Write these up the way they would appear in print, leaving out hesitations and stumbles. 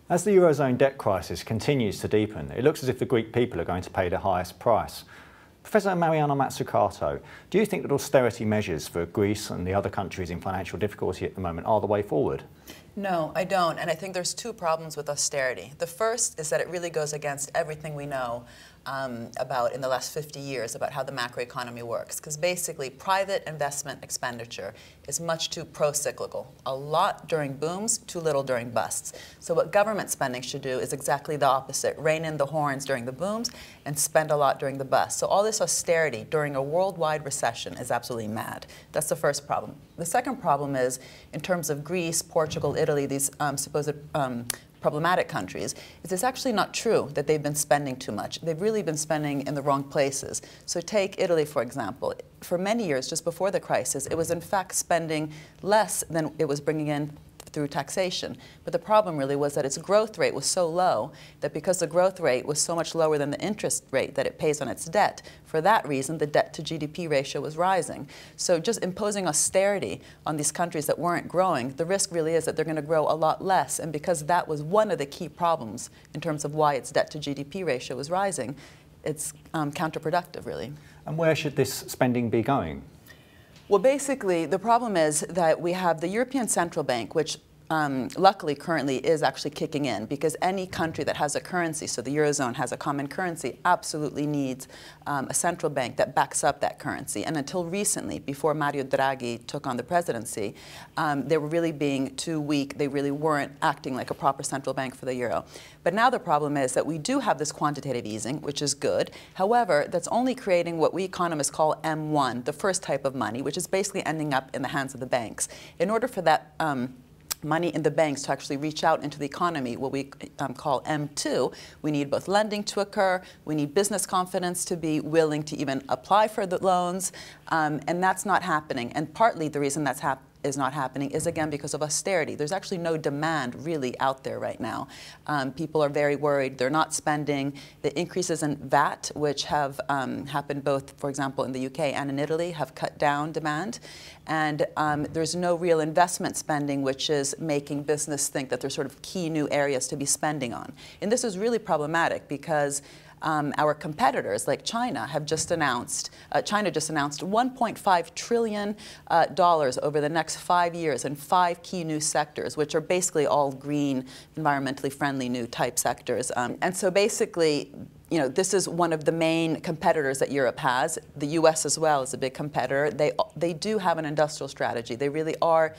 As the eurozone debt crisis continues to deepen, it looks as if the Greek people are going to pay the highest price. Professor Mariana Mazzucato, do you think that austerity measures for Greece and the other countries in financial difficulty at the moment are the way forward? No, I don't, and I think there's two problems with austerity. The first is that it really goes against everything we know about in the last 50 years about how the macroeconomy works, because basically private investment expenditure is much too pro-cyclical. A lot during booms, too little during busts. So what government spending should do is exactly the opposite, rein in the horns during the booms and spend a lot during the busts. So all this austerity during a worldwide recession is absolutely mad. That's the first problem. The second problem is, in terms of Greece, Portugal, Italy, these supposed problematic countries, is it's actually not true that they've been spending too much. They've really been spending in the wrong places. So take Italy, for example. For many years, just before the crisis, it was in fact spending less than it was bringing in through taxation. But the problem really was that its growth rate was so low that because the growth rate was so much lower than the interest rate that it pays on its debt, for that reason the debt to GDP ratio was rising. So just imposing austerity on these countries that weren't growing, the risk really is that they're going to grow a lot less, and because that was one of the key problems in terms of why its debt to GDP ratio was rising, it's counterproductive really. And where should this spending be going? Well, basically, the problem is that we have the European Central Bank, which luckily currently is actually kicking in, because any country that has a currency, so the eurozone has a common currency, absolutely needs a central bank that backs up that currency. And until recently, before Mario Draghi took on the presidency, they were really being too weak. They really weren't acting like a proper central bank for the euro. But now the problem is that we do have this quantitative easing, which is good. However, that's only creating what we economists call M1, the first type of money, which is basically ending up in the hands of the banks. In order for that money in the banks to actually reach out into the economy, what we call M2, we need both lending to occur, we need business confidence to be willing to even apply for the loans, and that's not happening. And partly the reason that's is not happening is, again, because of austerity. There's actually no demand really out there right now. People are very worried. They're not spending. The increases in VAT, which have happened both, for example, in the UK and in Italy, have cut down demand. And there's no real investment spending, which is making business think that there's sort of key new areas to be spending on. And this is really problematic because our competitors, like China, have just announced, China just announced $1.5 trillion over the next 5 years in 5 key new sectors, which are basically all green, environmentally friendly new type sectors. And so basically, you know, this is one of the main competitors that Europe has. The US as well is a big competitor. They do have an industrial strategy. They really are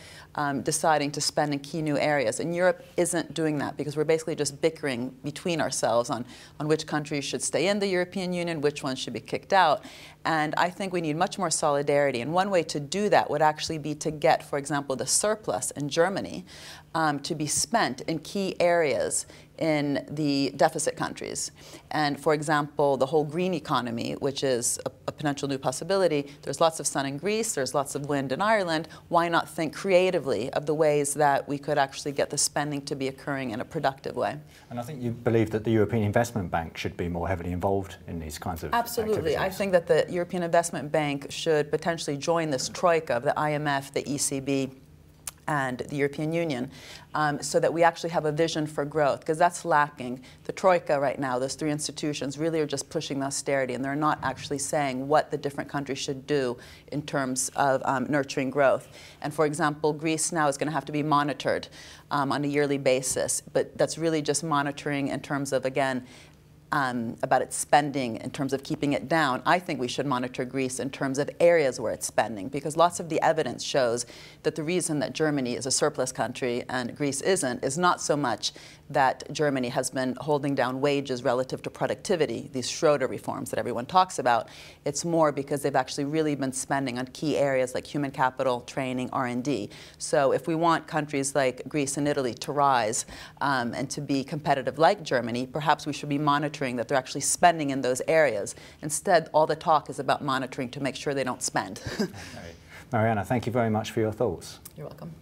deciding to spend in key new areas. And Europe isn't doing that because we're basically just bickering between ourselves on which countries should stay in the European Union, which ones should be kicked out. And I think we need much more solidarity. And one way to do that would actually be to get, for example, the surplus in Germany to be spent in key areas in the deficit countries. And for example, the whole green economy, which is a potential new possibility, there's lots of sun in Greece, there's lots of wind in Ireland. Why not think creatively of the ways that we could actually get the spending to be occurring in a productive way? And I think you believe that the European Investment Bank should be more heavily involved in these kinds of Absolutely. activities. I think that the European Investment Bank should potentially join this troika of the IMF, the ECB, and the European Union, so that we actually have a vision for growth, because that's lacking. The Troika right now, those 3 institutions, really are just pushing the austerity, and they're not actually saying what the different countries should do in terms of nurturing growth. And for example, Greece now is going to have to be monitored on a yearly basis, but that's really just monitoring in terms of, again, about its spending in terms of keeping it down. I think we should monitor Greece in terms of areas where it's spending, because lots of the evidence shows that the reason that Germany is a surplus country and Greece isn't is not so much that Germany has been holding down wages relative to productivity, these Schroeder reforms that everyone talks about. It's more because they've actually really been spending on key areas like human capital, training, R&D. So if we want countries like Greece and Italy to rise and to be competitive like Germany, perhaps we should be monitoring that they're actually spending in those areas. Instead, all the talk is about monitoring to make sure they don't spend. Mariana, thank you very much for your thoughts. You're welcome.